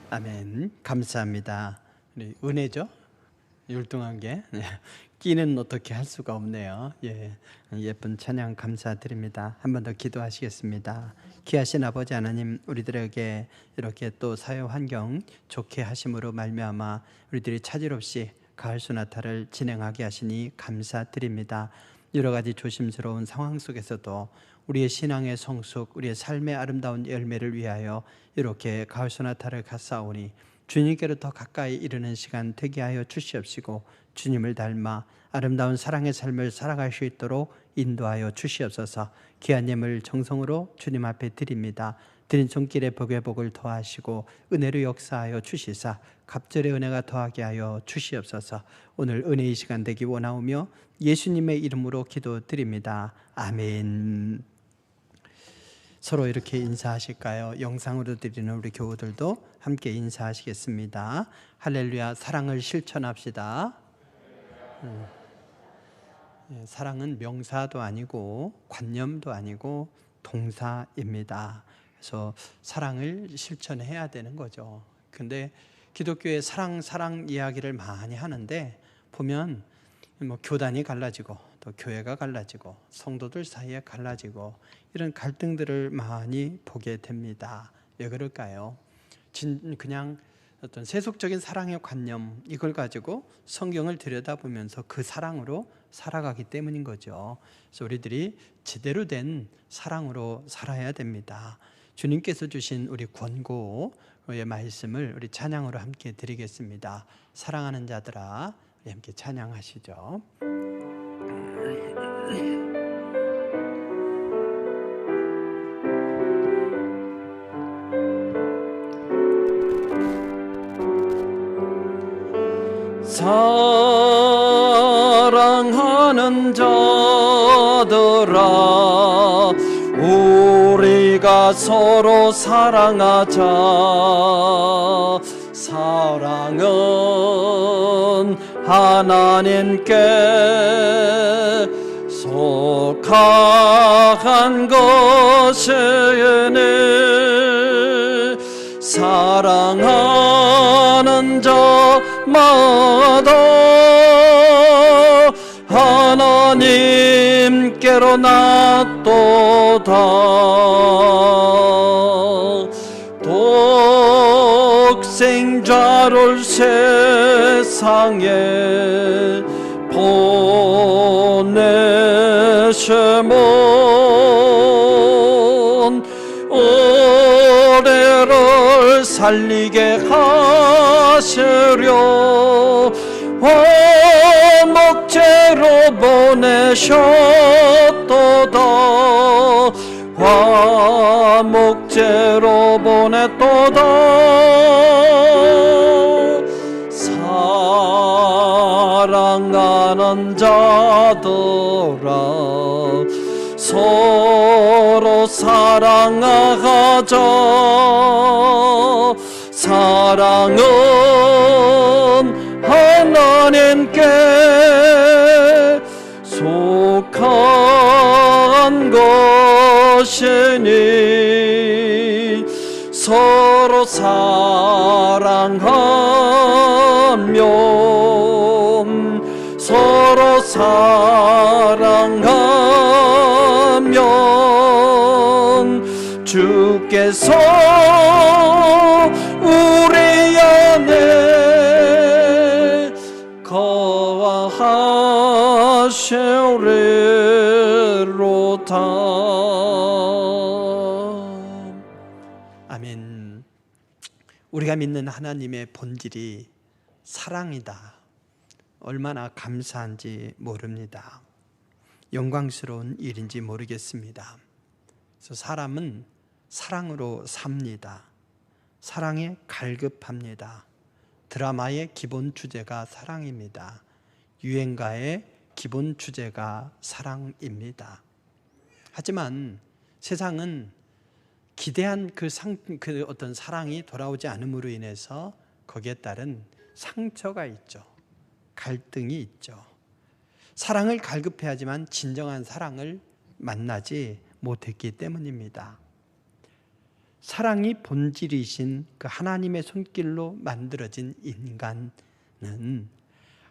아멘. 감사합니다. 우리 은혜죠? 율동한 게 끼는 어떻게 할 수가 없네요. 예쁜 찬양 감사드립니다. 한 번 더 기도하시겠습니다. 귀하신 아버지 하나님, 우리들에게 이렇게 또 사회 환경 좋게 하심으로 말미암아 우리들이 차질 없이 가을 소나타를 진행하게 하시니 감사드립니다. 여러 가지 조심스러운 상황 속에서도 우리의 신앙의 성숙, 우리의 삶의 아름다운 열매를 위하여 이렇게 가을 소나타를 갔사오니 주님께로 더 가까이 이르는 시간 되게 하여 주시옵시고, 주님을 닮아 아름다운 사랑의 삶을 살아갈 수 있도록 인도하여 주시옵소서. 귀한 예물 정성으로 주님 앞에 드립니다. 드린 손길에 복의 복을 더하시고 은혜로 역사하여 주시사 갑절의 은혜가 더하게 하여 주시옵소서. 오늘 은혜의 시간 되기 원하오며 예수님의 이름으로 기도드립니다. 아멘. 서로 이렇게 인사하실까요? 영상으로 드리는 우리 교우들도 함께 인사하시겠습니다. 할렐루야. 사랑을 실천합시다. 사랑은 명사도 아니고 관념도 아니고 동사입니다. 그래서 사랑을 실천해야 되는 거죠. 근데 기독교의 사랑 이야기를 많이 하는데 보면 교단이 갈라지고 또 교회가 갈라지고 성도들 사이에 갈라지고 이런 갈등들을 많이 보게 됩니다. 왜 그럴까요? 그냥 어떤 세속적인 사랑의 관념, 이걸 가지고 성경을 들여다보면서 그 사랑으로 살아가기 때문인 거죠. 그래서 우리들이 제대로 된 사랑으로 살아야 됩니다. 주님께서 주신 우리 권고의 말씀을 우리 찬양으로 함께 드리겠습니다. 사랑하는 자들아, 우리 함께 찬양하시죠. 사랑하는 자들아, 우리가 서로 사랑하자. 사랑은 하나님께 속한 것이니 사랑하는 자마다 하나님께로 낫도다. 독생자를 세상에 보내심은 우리를 살리게 하시려 화목제로 보내셨도다. 화목제로 보냈도다. 사랑하는 자들아, 서로 사랑하자. 사랑은 하나님께 속한 것이니 서로 사랑하면 서로 사랑하면 주께서 우리 안에 거하시리로다. 아멘. 우리가 믿는 하나님의 본질이 사랑이다. 얼마나 감사한지 모릅니다. 영광스러운 일인지 모르겠습니다. 그래서 사람은 사랑으로 삽니다. 사랑에 갈급합니다. 드라마의 기본 주제가 사랑입니다. 유행가의 기본 주제가 사랑입니다. 하지만 세상은 기대한 그 어떤 사랑이 돌아오지 않음으로 인해서 거기에 따른 상처가 있죠. 갈등이 있죠. 사랑을 갈급해야지만 진정한 사랑을 만나지 못했기 때문입니다. 사랑이 본질이신 그 하나님의 손길로 만들어진 인간은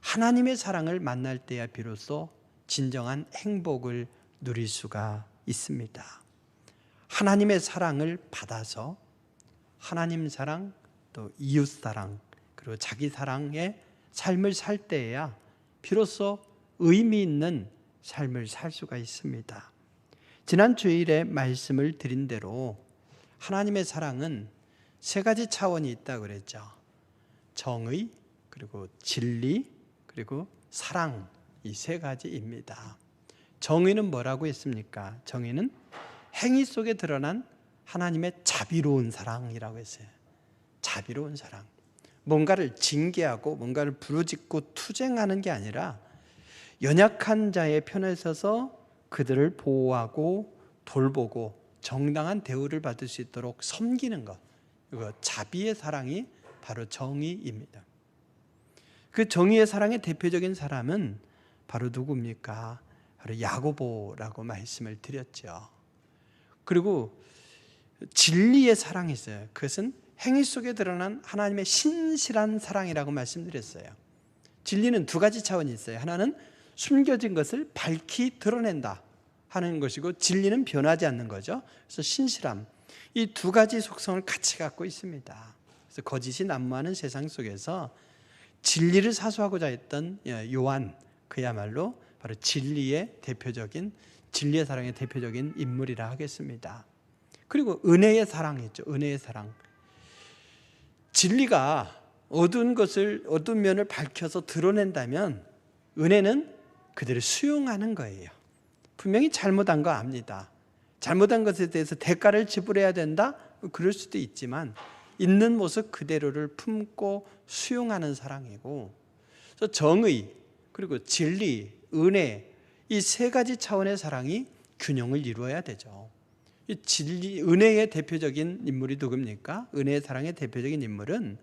하나님의 사랑을 만날 때야 비로소 진정한 행복을 누릴 수가 있습니다. 하나님의 사랑을 받아서 하나님 사랑, 또 이웃 사랑, 그리고 자기 사랑의 삶을 살 때에야 비로소 의미 있는 삶을 살 수가 있습니다. 지난 주일에 말씀을 드린 대로 하나님의 사랑은 세 가지 차원이 있다고 그랬죠. 정의, 그리고 진리, 그리고 사랑, 이 세 가지입니다. 정의는 뭐라고 했습니까? 정의는 행위 속에 드러난 하나님의 자비로운 사랑이라고 했어요. 자비로운 사랑. 뭔가를 징계하고 뭔가를 부르짖고 투쟁하는 게 아니라 연약한 자의 편에 서서 그들을 보호하고 돌보고 정당한 대우를 받을 수 있도록 섬기는 것, 이거 자비의 사랑이 바로 정의입니다. 그 정의의 사랑의 대표적인 사람은 바로 누굽니까? 바로 야고보라고 말씀을 드렸죠. 그리고 진리의 사랑이 있어요. 그것은 행위 속에 드러난 하나님의 신실한 사랑이라고 말씀드렸어요. 진리는 두 가지 차원이 있어요. 하나는 숨겨진 것을 밝히 드러낸다 하는 것이고, 진리는 변하지 않는 거죠. 그래서 신실함, 이 두 가지 속성을 같이 갖고 있습니다. 그래서 거짓이 난무하는 세상 속에서 진리를 사수하고자 했던 요한, 그야말로 바로 진리의 사랑의 대표적인 인물이라 하겠습니다. 그리고 은혜의 사랑이 있죠. 은혜의 사랑. 진리가 어두운 면을 밝혀서 드러낸다면 은혜는 그들을 수용하는 거예요. 분명히 잘못한 거 압니다. 잘못한 것에 대해서 대가를 지불해야 된다? 그럴 수도 있지만 있는 모습 그대로를 품고 수용하는 사랑이고, 그래서 정의, 그리고 진리, 은혜, 이 세 가지 차원의 사랑이 균형을 이루어야 되죠. 이 진리, 은혜의 대표적인 인물이 누굽니까? 은혜의 사랑의 대표적인 인물은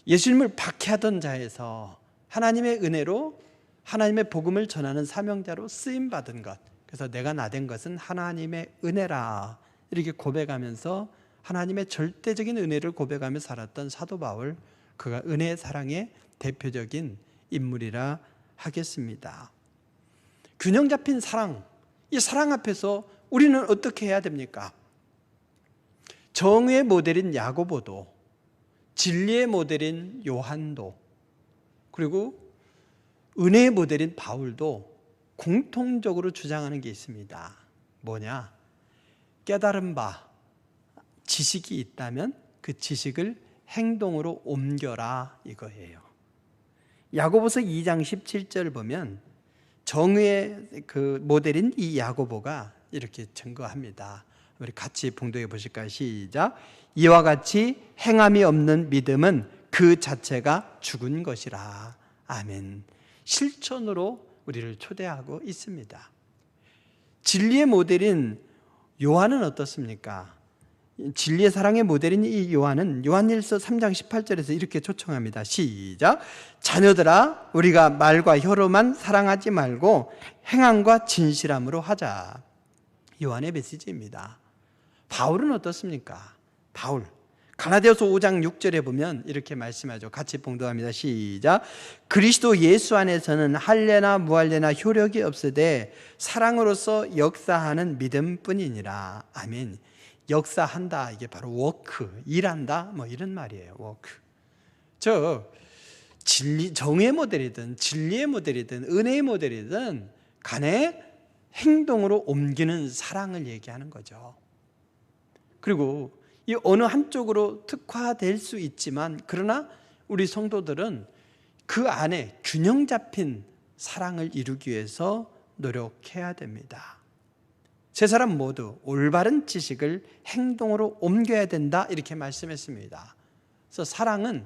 예수님을 박해하던 자에서 하나님의 은혜로 하나님의 복음을 전하는 사명자로 쓰임받은 것, 그래서 내가 나된 것은 하나님의 은혜라 이렇게 고백하면서 하나님의 절대적인 은혜를 고백하며 살았던 사도 바울, 그가 은혜의 사랑의 대표적인 인물이라 하겠습니다. 균형 잡힌 사랑, 이 사랑 앞에서 우리는 어떻게 해야 됩니까? 정의의 모델인 야고보도, 진리의 모델인 요한도, 그리고 은혜의 모델인 바울도 공통적으로 주장하는 게 있습니다. 뭐냐? 깨달은 바, 지식이 있다면 그 지식을 행동으로 옮겨라, 이거예요. 야고보서 2장 17절 보면 정의의 그 모델인 이 야고보가 이렇게 증거합니다. 우리 같이 봉독해 보실까요? 시작. 이와 같이 행함이 없는 믿음은 그 자체가 죽은 것이라. 아멘. 실천으로 우리를 초대하고 있습니다. 진리의 모델인 요한은 어떻습니까? 진리의 사랑의 모델인 이 요한은 요한일서 3장 18절에서 이렇게 초청합니다. 시작. 자녀들아, 우리가 말과 혀로만 사랑하지 말고 행함과 진실함으로 하자. 요한의 메시지입니다. 바울은 어떻습니까? 바울 갈라디아서 5장 6절에 보면 이렇게 말씀하죠. 같이 봉독합니다. 시작. 그리스도 예수 안에서는 할례나 무할례나 효력이 없으되 사랑으로서 역사하는 믿음뿐이니라. 아멘. 역사한다, 이게 바로 워크, 일한다, 뭐 이런 말이에요. 워크. 정의의 모델이든 진리의 모델이든 은혜의 모델이든 간에 행동으로 옮기는 사랑을 얘기하는 거죠. 그리고 이 어느 한쪽으로 특화될 수 있지만, 그러나 우리 성도들은 그 안에 균형 잡힌 사랑을 이루기 위해서 노력해야 됩니다. 세 사람 모두 올바른 지식을 행동으로 옮겨야 된다, 이렇게 말씀했습니다. 그래서 사랑은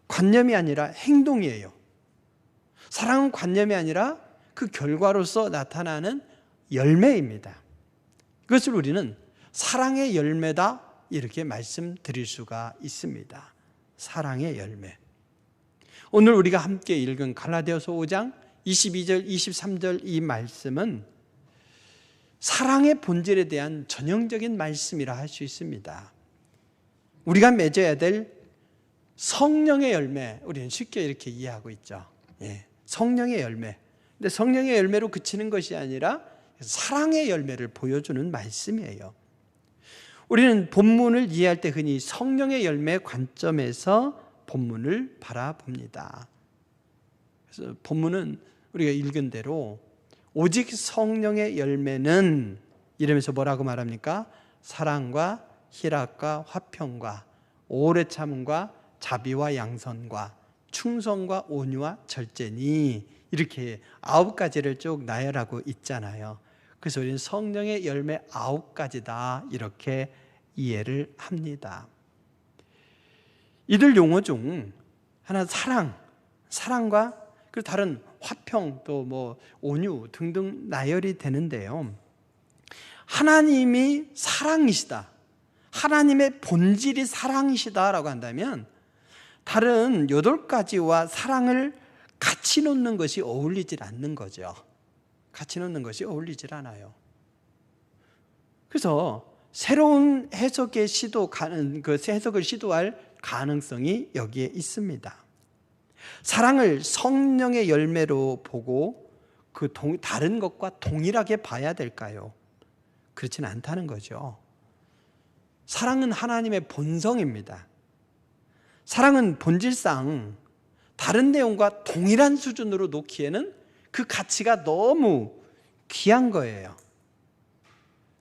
관념이 아니라 행동이에요. 사랑은 관념이 아니라 그 결과로서 나타나는 열매입니다. 그것을 우리는 사랑의 열매다, 이렇게 말씀드릴 수가 있습니다. 사랑의 열매. 오늘 우리가 함께 읽은 갈라디아서 5장 22절 23절 이 말씀은 사랑의 본질에 대한 전형적인 말씀이라 할 수 있습니다. 우리가 맺어야 될 성령의 열매, 우리는 쉽게 이렇게 이해하고 있죠. 성령의 열매. 근데 성령의 열매로 그치는 것이 아니라 사랑의 열매를 보여주는 말씀이에요. 우리는 본문을 이해할 때 흔히 성령의 열매 관점에서 본문을 바라봅니다. 그래서 본문은 우리가 읽은 대로 오직 성령의 열매는 이러면서 뭐라고 말합니까? 사랑과 희락과 화평과 오래 참음과 자비와 양선과 충성과 온유와 절제니, 이렇게 9가지를 쭉 나열하고 있잖아요. 그래서 우리는 성령의 열매 9가지다 이렇게 이해를 합니다. 이들 용어 중 하나 사랑과 그리고 다른 화평, 또 뭐 온유 등등 나열이 되는데요. 하나님이 사랑이시다, 하나님의 본질이 사랑이시다라고 한다면 다른 8가지와 사랑을 같이 놓는 것이 어울리질 않는 거죠. 같이 놓는 것이 어울리질 않아요. 그래서 새로운 해석을 시도할 가능성이 여기에 있습니다. 사랑을 성령의 열매로 보고 다른 것과 동일하게 봐야 될까요? 그렇지는 않다는 거죠. 사랑은 하나님의 본성입니다. 사랑은 본질상 다른 내용과 동일한 수준으로 놓기에는 그 가치가 너무 귀한 거예요.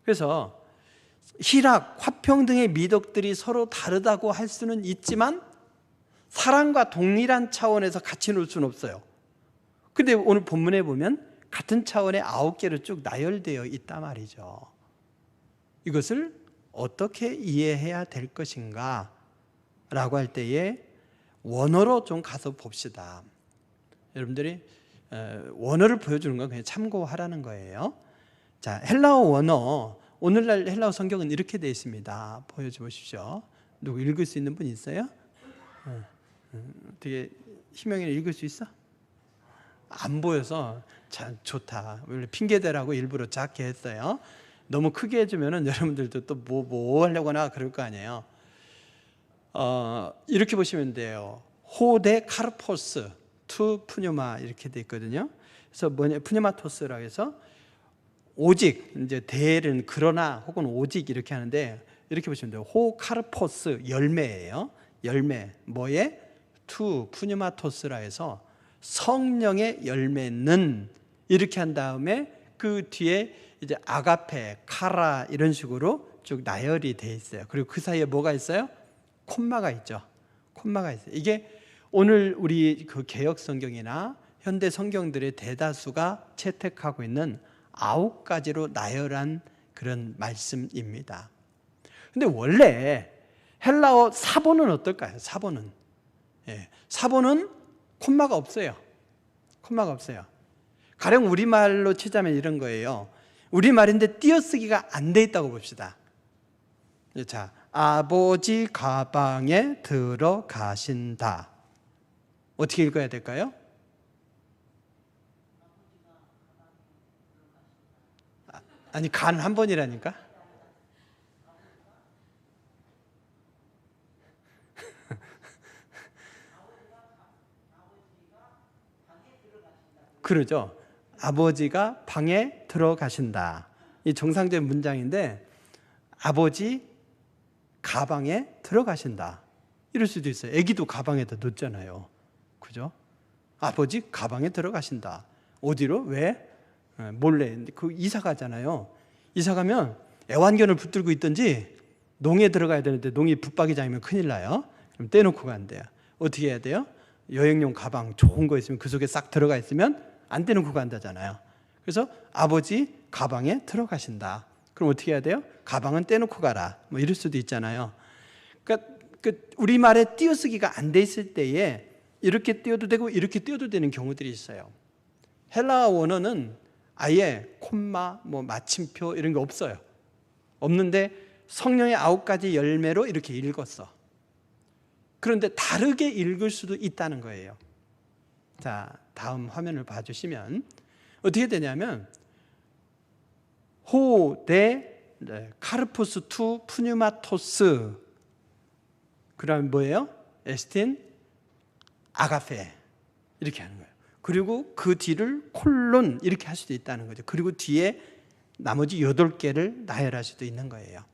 그래서 희락, 화평 등의 미덕들이 서로 다르다고 할 수는 있지만 사랑과 동일한 차원에서 같이 놓을 수는 없어요. 근데 오늘 본문에 보면 같은 차원의 9개로 쭉 나열되어 있단 말이죠. 이것을 어떻게 이해해야 될 것인가 라고 할 때에 원어로 좀 가서 봅시다. 여러분들이 원어를 보여주는 건 그냥 참고하라는 거예요. 자, 헬라어 원어, 오늘날 헬라어 성경은 이렇게 되어 있습니다. 보여줘 보십시오. 누구 읽을 수 있는 분 있어요? 되게 희명이는 읽을 수 있어? 안 보여서 참 좋다. 원래 핑계대라고 일부러 작게 했어요. 너무 크게 해주면은 여러분들도 또 뭐 하려거나 그럴 거 아니에요. 이렇게 보시면 돼요. 호데 카르포스 투 푸뉴마 이렇게 돼 있거든요. 그래서 푸뉴마토스라고 해서 오직, 이제 대는 그러나 혹은 오직 이렇게 하는데, 이렇게 보시면 돼요. 호 카르포스 열매예요. 열매 뭐에? 투 푸뉴마토스라 해서 성령의 열매는, 이렇게 한 다음에 그 뒤에 이제 아가페, 카라 이런 식으로 쭉 나열이 돼 있어요. 그리고 그 사이에 뭐가 있어요? 콤마가 있죠. 콤마가 있어요. 이게 오늘 우리 그 개역 성경이나 현대 성경들의 대다수가 채택하고 있는 9가지로 나열한 그런 말씀입니다. 근데 원래 헬라어 사본은 어떨까요? 사본은 콤마가 없어요. 콤마가 없어요. 가령 우리말로 치자면 이런 거예요. 우리말인데 띄어쓰기가 안 돼 있다고 봅시다. 자, 아버지 가방에 들어가신다. 어떻게 읽어야 될까요? 아니, 간 한 번이라니까? 그러죠. 아버지가 방에 들어가신다. 이 정상적인 문장인데, 아버지 가방에 들어가신다. 이럴 수도 있어요. 애기도 가방에다 넣잖아요. 그죠? 아버지 가방에 들어가신다. 어디로? 왜? 몰래. 그 이사 가잖아요. 이사 가면 애완견을 붙들고 있든지 농에 들어가야 되는데 농이 붙박이 장이면 큰일 나요. 그럼 떼놓고 간대요. 어떻게 해야 돼요? 여행용 가방 좋은 거 있으면 그 속에 싹 들어가 있으면 안 떼놓고 간다잖아요. 그래서 아버지 가방에 들어가신다. 그럼 어떻게 해야 돼요? 가방은 떼놓고 가라. 뭐 이럴 수도 있잖아요. 그러니까 우리말에 띄어쓰기가 안 돼 있을 때에 이렇게 띄어도 되고 이렇게 띄어도 되는 경우들이 있어요. 헬라어 원어는 아예 콤마, 뭐 마침표 이런 게 없어요. 없는데 성령의 9가지 열매로 이렇게 읽었어. 그런데 다르게 읽을 수도 있다는 거예요. 자, 다음 화면을 봐주시면 어떻게 되냐면 호데 카르포스 투 푸뉴마토스. 그다음에 뭐예요? 에스틴 아가페 이렇게 하는 거예요. 그리고 그 뒤를 콜론 이렇게 할 수도 있다는 거죠. 그리고 뒤에 나머지 8개를 나열할 수도 있는 거예요.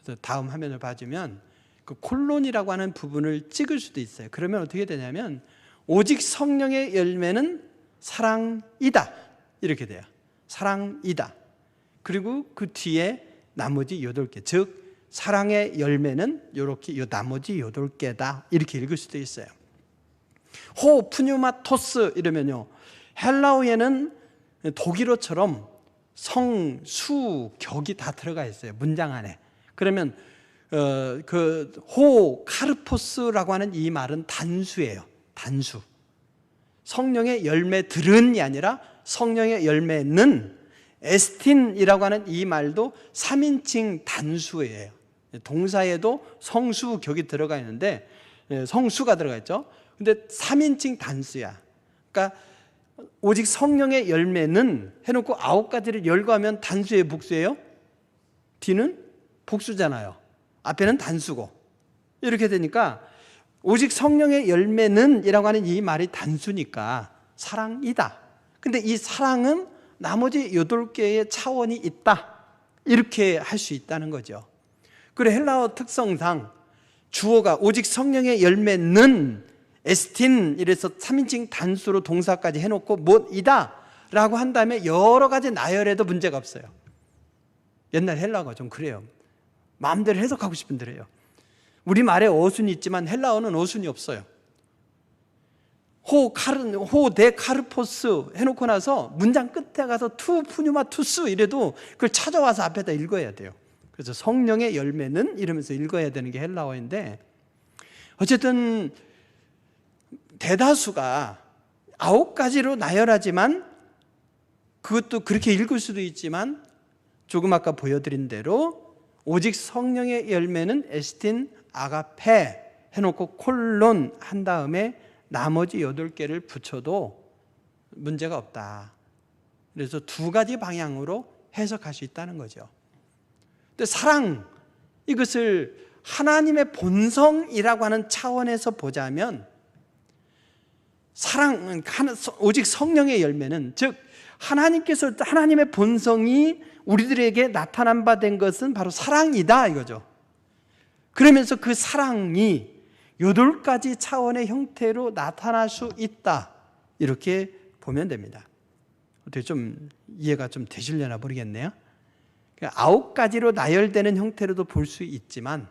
그래서 다음 화면을 봐주면 그 콜론이라고 하는 부분을 찍을 수도 있어요. 그러면 어떻게 되냐면 오직 성령의 열매는 사랑이다 이렇게 돼요. 사랑이다. 그리고 그 뒤에 나머지 8개, 즉 사랑의 열매는 이렇게 요 나머지 8개다 이렇게 읽을 수도 있어요. 호 푸뉴마토스 이러면요, 헬라어에는 독일어처럼 성, 수, 격이 다 들어가 있어요, 문장 안에. 그러면 그 호 카르포스라고 하는 이 말은 단수예요. 단수. 성령의 열매들은이 아니라 성령의 열매는, 에스틴이라고 하는 이 말도 3인칭 단수예요. 동사에도 성수 격이 들어가 있는데 성수가 들어가 있죠. 근데 3인칭 단수야. 그러니까 오직 성령의 열매는 해놓고 9가지를 열거하면 단수예요, 복수예요? 뒤는 복수잖아요. 앞에는 단수고. 이렇게 되니까 오직 성령의 열매는 이라고 하는 이 말이 단수니까 사랑이다. 근데 이 사랑은 나머지 8개의 차원이 있다. 이렇게 할 수 있다는 거죠. 그리고 헬라어 특성상 주어가 오직 성령의 열매는 에스틴 이래서 3인칭 단수로 동사까지 해놓고 뭐이다 라고 한 다음에 여러 가지 나열해도 문제가 없어요. 옛날 헬라어가 좀 그래요. 마음대로 해석하고 싶은 대로 해요. 우리말에 어순이 있지만 헬라어는 어순이 없어요. 호 데 카르포스 해놓고 나서 문장 끝에 가서 투 푸뉴마 투스 이래도 그걸 찾아와서 앞에다 읽어야 돼요. 그래서 성령의 열매는 이러면서 읽어야 되는 게 헬라어인데, 어쨌든 대다수가 9가지로 나열하지만 그것도 그렇게 읽을 수도 있지만 조금 아까 보여드린 대로 오직 성령의 열매는 에스틴 아가페 해놓고 콜론 한 다음에 나머지 8개를 붙여도 문제가 없다. 그래서 2가지 방향으로 해석할 수 있다는 거죠. 근데 사랑, 이것을 하나님의 본성이라고 하는 차원에서 보자면 사랑, 오직 성령의 열매는, 즉 하나님께서 하나님의 본성이 우리들에게 나타난 바 된 것은 바로 사랑이다 이거죠. 그러면서 그 사랑이 8가지 차원의 형태로 나타날 수 있다 이렇게 보면 됩니다. 어떻게 좀 이해가 좀 되시려나 모르겠네요. 9가지로 나열되는 형태로도 볼 수 있지만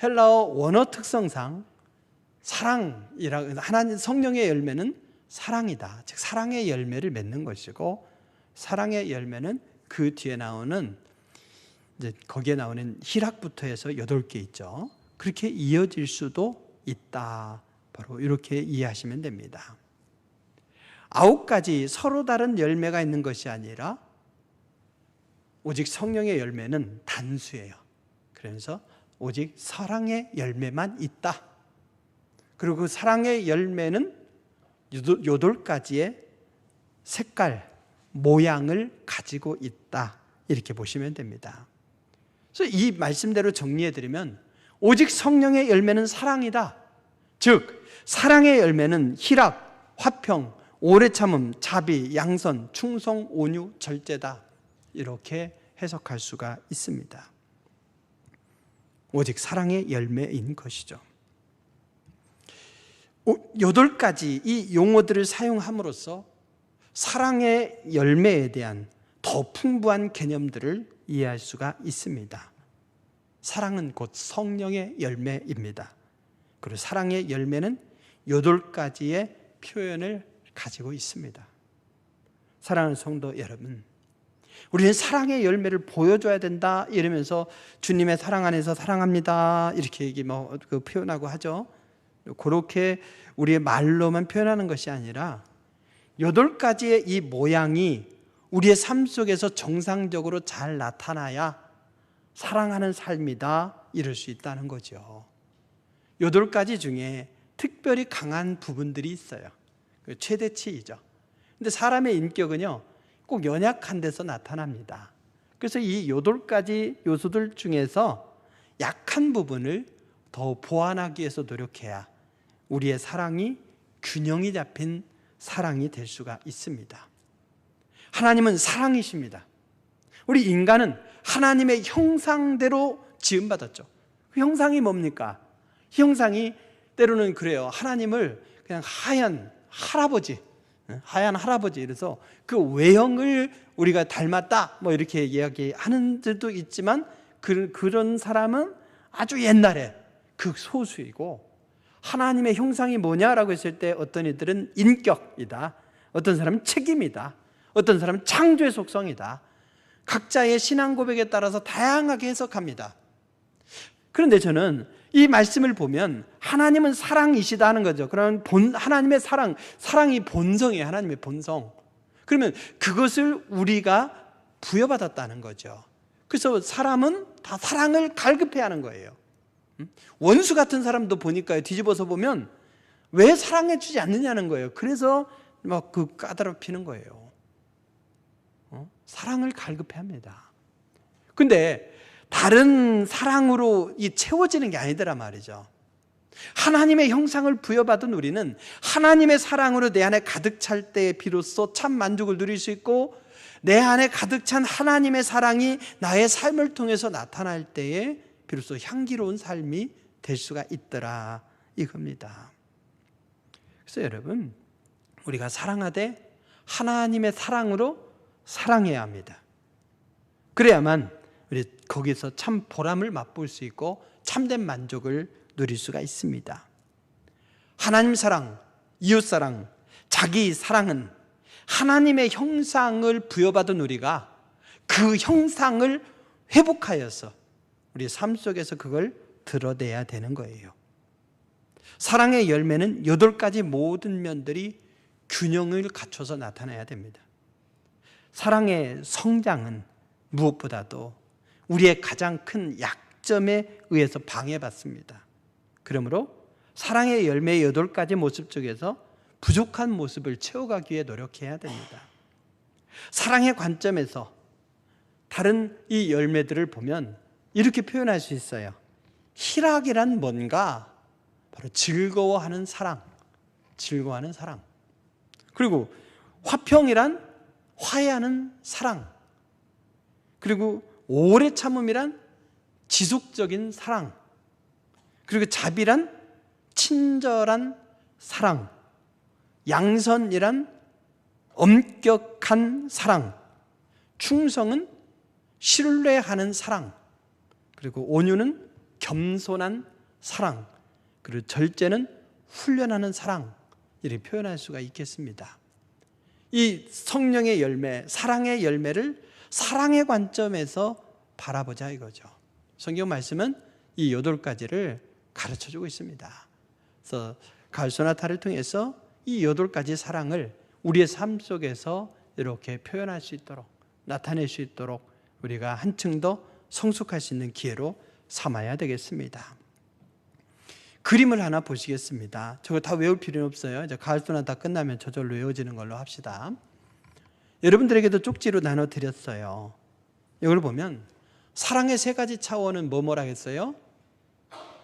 헬라어 원어 특성상 사랑이라, 하나님 성령의 열매는 사랑이다. 즉 사랑의 열매를 맺는 것이고, 사랑의 열매는 그 뒤에 나오는 이제 거기에 나오는 희락부터 해서 8개 있죠. 그렇게 이어질 수도 있다. 바로 이렇게 이해하시면 됩니다. 9가지 서로 다른 열매가 있는 것이 아니라 오직 성령의 열매는 단수예요. 그래서 오직 사랑의 열매만 있다. 그리고 그 사랑의 열매는 8가지의 색깔, 모양을 가지고 있다. 이렇게 보시면 됩니다. 그래서 이 말씀대로 정리해드리면 오직 성령의 열매는 사랑이다. 즉 사랑의 열매는 희락, 화평, 오래 참음, 자비, 양선, 충성, 온유, 절제다. 이렇게 해석할 수가 있습니다. 오직 사랑의 열매인 것이죠. 8가지 이 용어들을 사용함으로써 사랑의 열매에 대한 더 풍부한 개념들을 이해할 수가 있습니다. 사랑은 곧 성령의 열매입니다. 그리고 사랑의 열매는 8가지의 표현을 가지고 있습니다. 사랑하는 성도 여러분, 우리는 사랑의 열매를 보여줘야 된다 이러면서 주님의 사랑 안에서 사랑합니다 이렇게 표현하고 하죠. 그렇게 우리의 말로만 표현하는 것이 아니라 8가지의 이 모양이 우리의 삶 속에서 정상적으로 잘 나타나야 사랑하는 삶이다 이럴 수 있다는 거죠. 8가지 중에 특별히 강한 부분들이 있어요. 최대치이죠. 근데 사람의 인격은요, 꼭 연약한 데서 나타납니다. 그래서 이 8가지 요소들 중에서 약한 부분을 더 보완하기 위해서 노력해야 우리의 사랑이 균형이 잡힌 사랑이 될 수가 있습니다. 하나님은 사랑이십니다. 우리 인간은 하나님의 형상대로 지음받았죠. 그 형상이 뭡니까? 형상이 때로는 그래요. 하나님을 그냥 하얀 할아버지 그래서 그 외형을 우리가 닮았다 뭐 이렇게 이야기하는 데도 있지만 그런 사람은 아주 옛날에 극소수이고, 하나님의 형상이 뭐냐라고 했을 때 어떤 이들은 인격이다, 어떤 사람은 책임이다, 어떤 사람은 창조의 속성이다. 각자의 신앙 고백에 따라서 다양하게 해석합니다. 그런데 저는 이 말씀을 보면 하나님은 사랑이시다 하는 거죠. 그러면 하나님의 사랑이 본성이에요. 하나님의 본성. 그러면 그것을 우리가 부여받았다는 거죠. 그래서 사람은 다 사랑을 갈급해야 하는 거예요. 원수 같은 사람도 보니까요, 뒤집어서 보면 왜 사랑해 주지 않느냐는 거예요. 그래서 막 그 까다롭히는 거예요. 사랑을 갈급해 합니다. 근데 다른 사랑으로 채워지는 게 아니더란 말이죠. 하나님의 형상을 부여받은 우리는 하나님의 사랑으로 내 안에 가득 찰 때에 비로소 참 만족을 누릴 수 있고, 내 안에 가득 찬 하나님의 사랑이 나의 삶을 통해서 나타날 때에 비로소 향기로운 삶이 될 수가 있더라 이겁니다. 그래서 여러분, 우리가 사랑하되 하나님의 사랑으로 사랑해야 합니다. 그래야만 우리 거기서 참 보람을 맛볼 수 있고 참된 만족을 누릴 수가 있습니다. 하나님 사랑, 이웃 사랑, 자기 사랑은 하나님의 형상을 부여받은 우리가 그 형상을 회복하여서 우리 삶 속에서 그걸 드러내야 되는 거예요. 사랑의 열매는 8가지 모든 면들이 균형을 갖춰서 나타나야 됩니다. 사랑의 성장은 무엇보다도 우리의 가장 큰 약점에 의해서 방해받습니다. 그러므로 사랑의 열매의 8가지 모습 중에서 부족한 모습을 채워가기 위해 노력해야 됩니다. 사랑의 관점에서 다른 이 열매들을 보면 이렇게 표현할 수 있어요. 희락이란 뭔가? 바로 즐거워하는 사랑. 그리고 화평이란 화해하는 사랑. 그리고 오래 참음이란 지속적인 사랑. 그리고 자비란 친절한 사랑. 양선이란 엄격한 사랑. 충성은 신뢰하는 사랑. 그리고 온유는 겸손한 사랑. 그리고 절제는 훈련하는 사랑. 이렇게 표현할 수가 있겠습니다. 이 성령의 열매, 사랑의 열매를 사랑의 관점에서 바라보자 이거죠. 성경 말씀은 이 8가지를 가르쳐주고 있습니다. 그래서 가을 소나타를 통해서 이 8가지 사랑을 우리의 삶 속에서 이렇게 표현할 수 있도록, 나타낼 수 있도록 우리가 한층 더 성숙할 수 있는 기회로 삼아야 되겠습니다. 그림을 하나 보시겠습니다. 저거 다 외울 필요는 없어요. 이제 가을 소나타 끝나면 저절로 외워지는 걸로 합시다. 여러분들에게도 쪽지로 나눠드렸어요. 이걸 보면 사랑의 3가지 차원은 뭐라 했어요?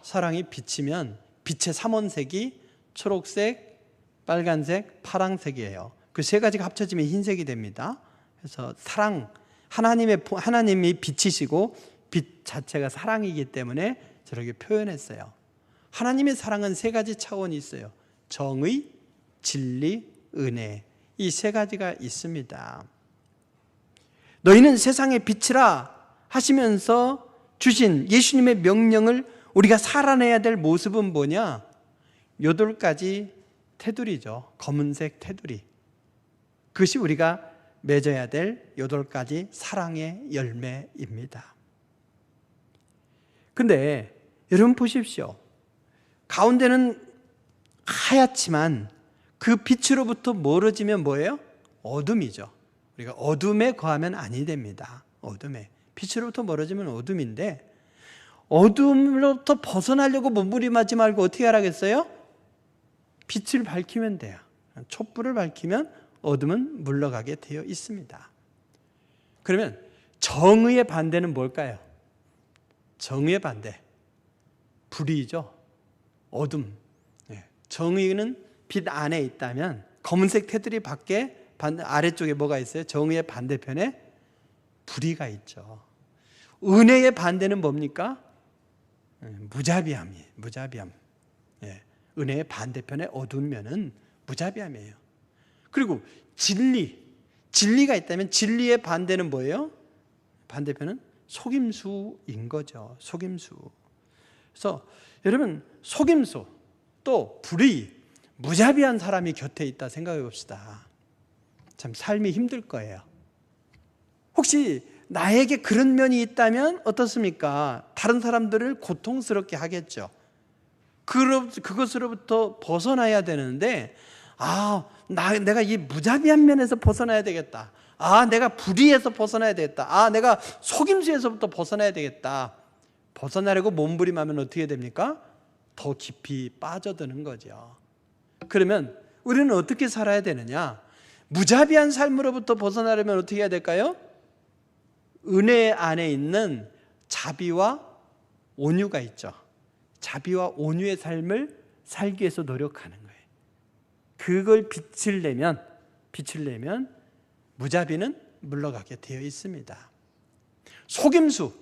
사랑이 비치면 빛의 3원색이 초록색, 빨간색, 파랑색이에요. 그 3가지가 합쳐지면 흰색이 됩니다. 그래서 사랑, 하나님이 빛이시고 빛 자체가 사랑이기 때문에 저렇게 표현했어요. 하나님의 사랑은 3가지 차원이 있어요. 정의, 진리, 은혜. 이 3가지가 있습니다. 너희는 세상의 빛이라 하시면서 주신 예수님의 명령을 우리가 살아내야 될 모습은 뭐냐? 8가지 테두리죠. 검은색 테두리. 그것이 우리가 맺어야 될 8가지 사랑의 열매입니다. 근데 여러분 보십시오. 가운데는 하얗지만 그 빛으로부터 멀어지면 뭐예요? 어둠이죠. 우리가 어둠에 거하면 아니 됩니다. 어둠에. 빛으로부터 멀어지면 어둠인데, 어둠으로부터 벗어나려고 몸부림하지 말고 어떻게 하라겠어요? 빛을 밝히면 돼요. 촛불을 밝히면 어둠은 물러가게 되어 있습니다. 그러면 정의의 반대는 뭘까요? 정의의 반대, 불의죠. 어둠. 정의는 빛 안에 있다면 검은색 테두리 밖에 아래쪽에 뭐가 있어요? 정의의 반대편에 불의가 있죠. 은혜의 반대는 뭡니까? 무자비함이에요. 무자비함. 은혜의 반대편에 어두우면은 무자비함이에요. 그리고 진리가 있다면 진리의 반대는 뭐예요? 반대편은 속임수인 거죠. 속임수. 그래서 여러분, 속임수 또 불의, 무자비한 사람이 곁에 있다 생각해 봅시다. 참 삶이 힘들 거예요. 혹시 나에게 그런 면이 있다면 어떻습니까? 다른 사람들을 고통스럽게 하겠죠. 그것으로부터 벗어나야 되는데, 내가 이 무자비한 면에서 벗어나야 되겠다. 내가 불의에서 벗어나야 되겠다. 내가 속임수에서부터 벗어나야 되겠다. 벗어나려고 몸부림하면 어떻게 됩니까? 더 깊이 빠져드는 거죠. 그러면 우리는 어떻게 살아야 되느냐? 무자비한 삶으로부터 벗어나려면 어떻게 해야 될까요? 은혜 안에 있는 자비와 온유가 있죠. 자비와 온유의 삶을 살기 위해서 노력하는 거예요. 그걸 빛을 내면 무자비는 물러가게 되어 있습니다. 속임수,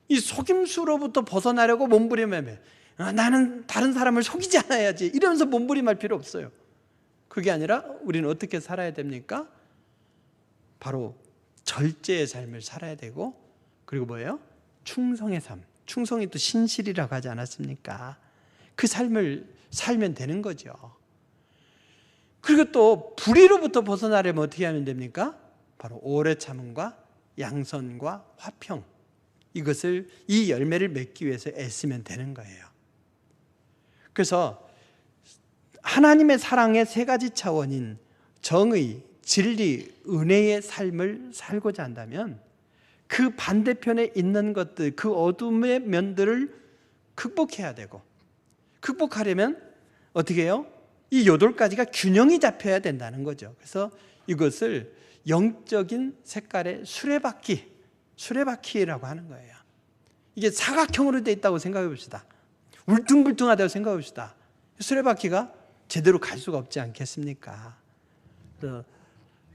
이 속임수로부터 벗어나려고 몸부림하면 나는 다른 사람을 속이지 않아야지 이러면서 몸부림할 필요 없어요. 그게 아니라 우리는 어떻게 살아야 됩니까? 바로 절제의 삶을 살아야 되고, 그리고 뭐예요? 충성의 삶. 충성이 또 신실이라고 하지 않았습니까? 그 삶을 살면 되는 거죠. 그리고 또 불의로부터 벗어나려면 어떻게 하면 됩니까? 바로 오래 참음과 양선과 화평, 이 열매를 맺기 위해서 애쓰면 되는 거예요. 그래서 하나님의 사랑의 세 가지 차원인 정의, 진리, 은혜의 삶을 살고자 한다면 그 반대편에 있는 것들, 그 어둠의 면들을 극복해야 되고, 극복하려면 어떻게 해요? 이 8가지가 균형이 잡혀야 된다는 거죠. 그래서 이것을 영적인 색깔의 수레바퀴라고 하는 거예요. 이게 사각형으로 되어 있다고 생각해 봅시다. 울퉁불퉁하다고 생각해 봅시다. 수레바퀴가 제대로 갈 수가 없지 않겠습니까?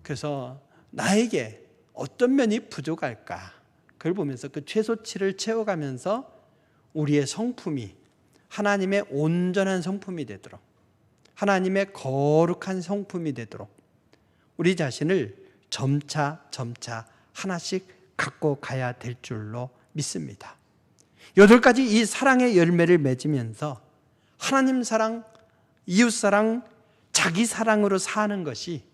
그래서 나에게 어떤 면이 부족할까? 그걸 보면서 그 최소치를 채워가면서 우리의 성품이 하나님의 온전한 성품이 되도록, 하나님의 거룩한 성품이 되도록 우리 자신을 점차 하나씩 갖고 가야 될 줄로 믿습니다. 8가지 이 사랑의 열매를 맺으면서 하나님 사랑, 이웃 사랑, 자기 사랑으로 사는 것이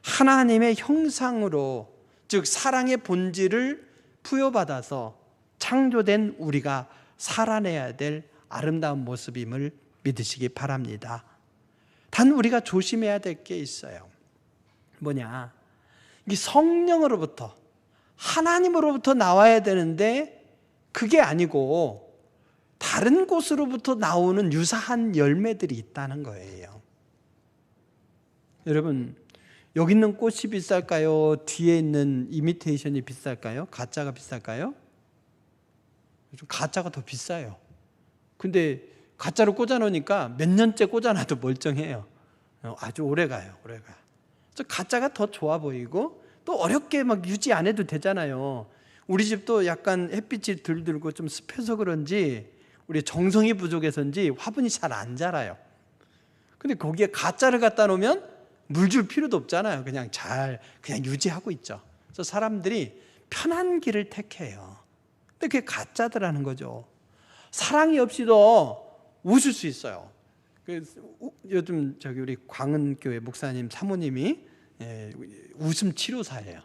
하나님의 형상으로, 즉 사랑의 본질을 부여받아서 창조된 우리가 살아내야 될 아름다운 모습임을 믿으시기 바랍니다. 단 우리가 조심해야 될 게 있어요. 뭐냐? 이 성령으로부터, 하나님으로부터 나와야 되는데 그게 아니고 다른 곳으로부터 나오는 유사한 열매들이 있다는 거예요. 여러분, 여기 있는 꽃이 비쌀까요? 뒤에 있는 이미테이션이 비쌀까요? 가짜가 비쌀까요? 가짜가 더 비싸요. 근데 가짜로 꽂아놓으니까 몇 년째 꽂아놔도 멀쩡해요. 아주 오래가요. 가짜가 더 좋아 보이고 또 어렵게 막 유지 안 해도 되잖아요. 우리 집도 약간 햇빛이 덜 들고 좀 습해서 그런지, 우리 정성이 부족해서인지 화분이 잘 안 자라요. 근데 거기에 가짜를 갖다 놓으면 물 줄 필요도 없잖아요. 그냥 유지하고 있죠. 그래서 사람들이 편한 길을 택해요. 근데 그게 가짜더라는 거죠. 사랑이 없이도 웃을 수 있어요. 요즘 우리 광은교회 목사님 사모님이 웃음 치료사예요.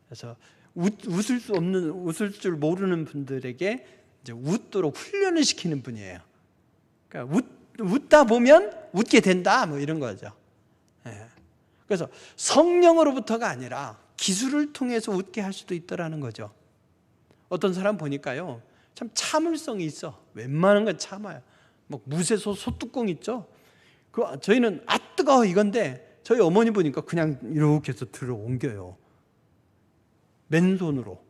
그래서 웃을 줄 모르는 분들에게 이제 웃도록 훈련을 시키는 분이에요. 그러니까 웃다 보면 웃게 된다, 뭐 이런 거죠. 그래서 성령으로부터가 아니라 기술을 통해서 웃게 할 수도 있더라는 거죠. 어떤 사람 보니까요, 참 참을성이 있어. 웬만한 건 참아요. 막 무쇠소 소뚜껑 있죠. 저희는 뜨거워 이건데 저희 어머니 보니까 그냥 이렇게 해서 들어 옮겨요. 맨손으로.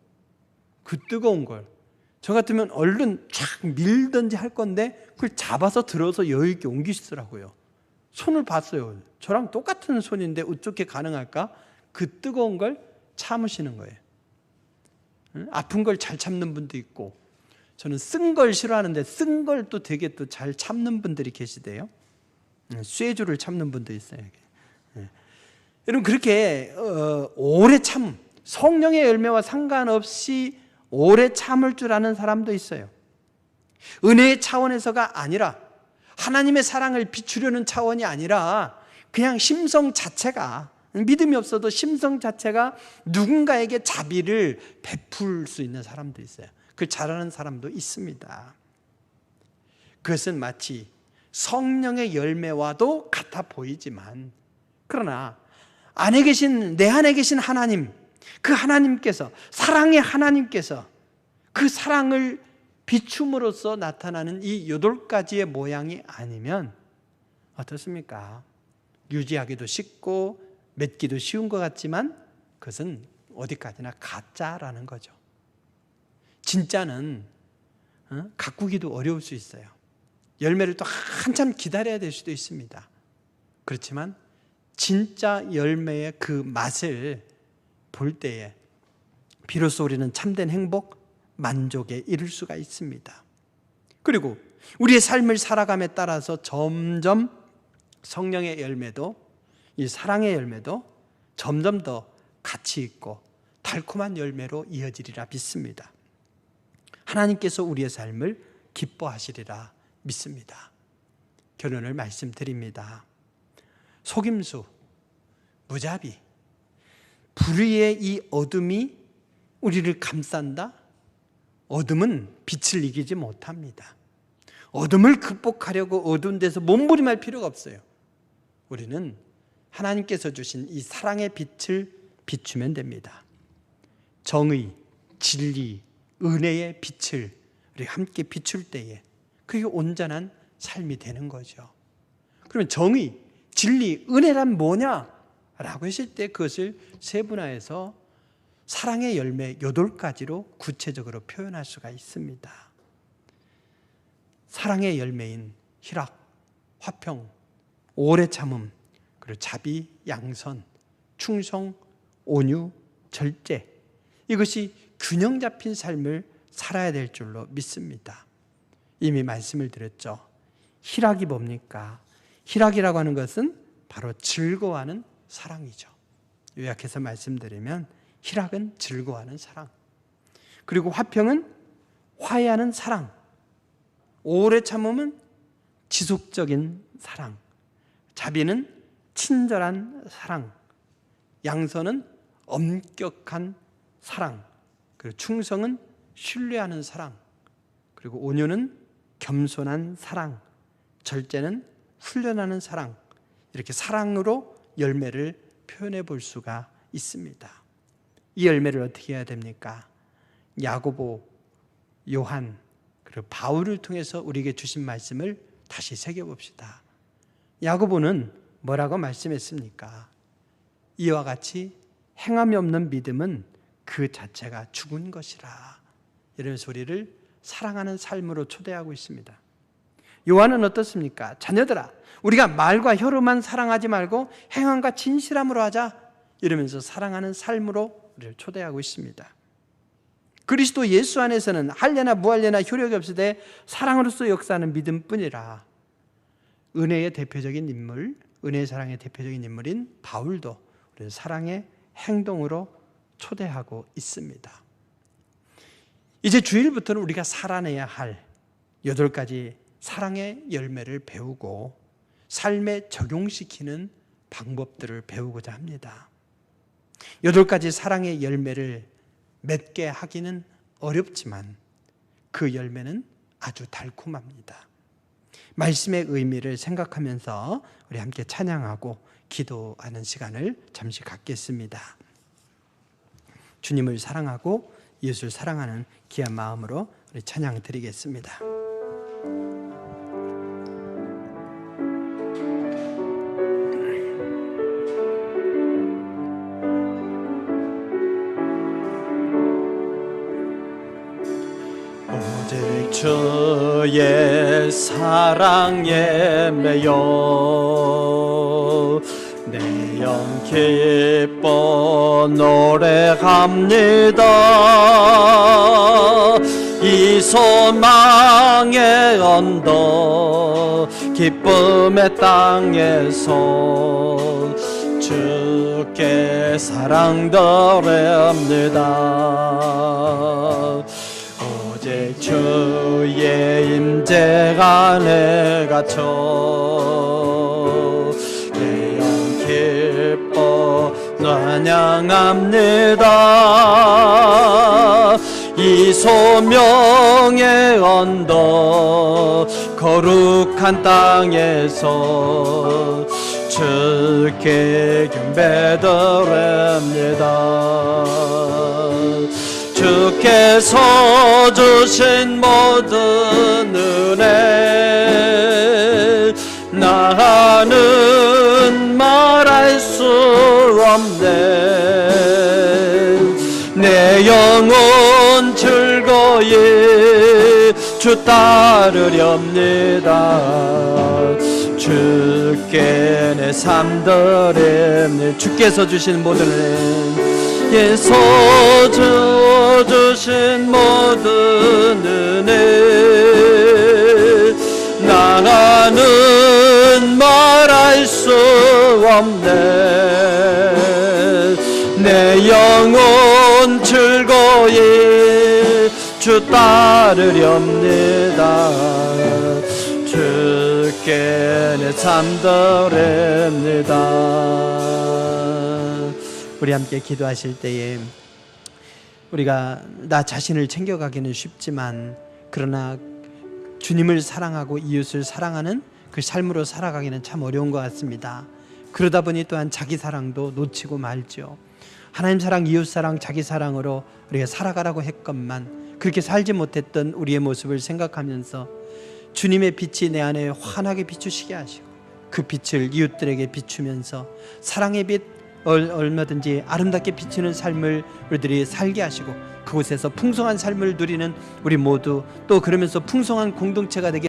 그 뜨거운 걸. 저 같으면 얼른 쫙 밀든지 할 건데 그걸 잡아서 들어서 여유 있게 옮기시더라고요. 손을 봤어요. 저랑 똑같은 손인데 어떻게 가능할까? 그 뜨거운 걸 참으시는 거예요. 아픈 걸 잘 참는 분도 있고, 저는 쓴 걸 싫어하는데 쓴 걸 또 되게 또 잘 참는 분들이 계시대요. 쇠주를 참는 분도 있어요. 여러분, 그렇게 오래 참, 성령의 열매와 상관없이 오래 참을 줄 아는 사람도 있어요. 은혜의 차원에서가 아니라, 하나님의 사랑을 비추려는 차원이 아니라 그냥 심성 자체가, 믿음이 없어도 심성 자체가 누군가에게 자비를 베풀 수 있는 사람도 있어요. 그걸 잘하는 사람도 있습니다. 그것은 마치 성령의 열매와도 같아 보이지만, 그러나 내 안에 계신 하나님, 그 하나님께서, 사랑의 하나님께서 그 사랑을 비춤으로써 나타나는 이 8가지의 모양이 아니면 어떻습니까? 유지하기도 쉽고 맺기도 쉬운 것 같지만 그것은 어디까지나 가짜라는 거죠. 진짜는 가꾸기도 어려울 수 있어요. 열매를 또 한참 기다려야 될 수도 있습니다. 그렇지만 진짜 열매의 그 맛을 볼 때에 비로소 우리는 참된 행복, 만족에 이를 수가 있습니다. 그리고 우리의 삶을 살아감에 따라서 점점 성령의 열매도, 이 사랑의 열매도 점점 더 가치 있고 달콤한 열매로 이어지리라 믿습니다. 하나님께서 우리의 삶을 기뻐하시리라 믿습니다. 결론을 말씀드립니다. 속임수, 무자비, 불의의 이 어둠이 우리를 감싼다? 어둠은 빛을 이기지 못합니다. 어둠을 극복하려고 어두운 데서 몸부림할 필요가 없어요. 우리는 하나님께서 주신 이 사랑의 빛을 비추면 됩니다. 정의, 진리, 은혜의 빛을 우리 함께 비출 때에 그게 온전한 삶이 되는 거죠. 그러면 정의, 진리, 은혜란 뭐냐? 라고 했을 때 그것을 세분화해서 사랑의 열매 8가지로 구체적으로 표현할 수가 있습니다. 사랑의 열매인 희락, 화평, 오래 참음, 그리고 자비, 양선, 충성, 온유, 절제, 이것이 균형 잡힌 삶을 살아야 될 줄로 믿습니다. 이미 말씀을 드렸죠. 희락이 뭡니까? 희락이라고 하는 것은 바로 즐거워하는 사랑이죠. 요약해서 말씀드리면 희락은 즐거워하는 사랑, 그리고 화평은 화해하는 사랑, 오래 참음은 지속적인 사랑, 자비는 친절한 사랑, 양선은 엄격한 사랑, 그리고 충성은 신뢰하는 사랑, 그리고 온유는 겸손한 사랑, 절제는 훈련하는 사랑, 이렇게 사랑으로 열매를 표현해 볼 수가 있습니다. 이 열매를 어떻게 해야 됩니까? 야고보, 요한, 그리고 바울을 통해서 우리에게 주신 말씀을 다시 새겨봅시다. 야고보는 뭐라고 말씀했습니까? 이와 같이 행함이 없는 믿음은 그 자체가 죽은 것이라. 이런 소리를 사랑하는 삶으로 초대하고 있습니다. 요한은 어떻습니까? 자녀들아, 우리가 말과 혀로만 사랑하지 말고 행함과 진실함으로 하자. 이러면서 사랑하는 삶으로 우리를 초대하고 있습니다. 그리스도 예수 안에서는 할례나 무할례나 효력이 없으되 사랑으로서 역사하는 믿음뿐이라. 은혜의 대표적인 인물, 은혜의 사랑의 대표적인 인물인 바울도 우리를 사랑의 행동으로 초대하고 있습니다. 이제 주일부터는 우리가 살아내야 할 8가지 사랑의 열매를 배우고 삶에 적용시키는 방법들을 배우고자 합니다. 8가지 사랑의 열매를 맺게 하기는 어렵지만 그 열매는 아주 달콤합니다. 말씀의 의미를 생각하면서 우리 함께 찬양하고 기도하는 시간을 잠시 갖겠습니다. 주님을 사랑하고 예수를 사랑하는 귀한 마음으로 우리 찬양 드리겠습니다. 주의 사랑에 매여 내 영 기뻐 노래합니다. 이 소망의 언덕 기쁨의 땅에서 주께 사랑 드립니다. 오직 주의 임재가 내 갇혀 내 영 기뻐 찬양합니다. 이 소명의 언덕 거룩한 땅에서 주께 경배드립니다. 주께서 주신 모든 은혜 나는 말할 수 없네. 내 영혼 즐거이 주 따르렵니다. 주께 내 삶 드립니다. 주께서 주신 모든 은혜 예서 주신 모든 은혜 나는 말할 수 없네. 내 영혼 즐거이 주 따르렵니다. 주께 내 삶 드립니다. 우리 함께 기도하실 때에 우리가 나 자신을 챙겨가기는 쉽지만 그러나 주님을 사랑하고 이웃을 사랑하는 그 삶으로 살아가기는 참 어려운 것 같습니다. 그러다 보니 또한 자기 사랑도 놓치고 말죠. 하나님 사랑, 이웃 사랑, 자기 사랑으로 우리가 살아가라고 했건만 그렇게 살지 못했던 우리의 모습을 생각하면서 주님의 빛이 내 안에 환하게 비추시게 하시고 그 빛을 이웃들에게 비추면서 사랑의 빛 얼마든지 아름답게 비치는 삶을 우리들이 살게 하시고 그곳에서 풍성한 삶을 누리는 우리 모두 또 그러면서 풍성한 공동체가 되게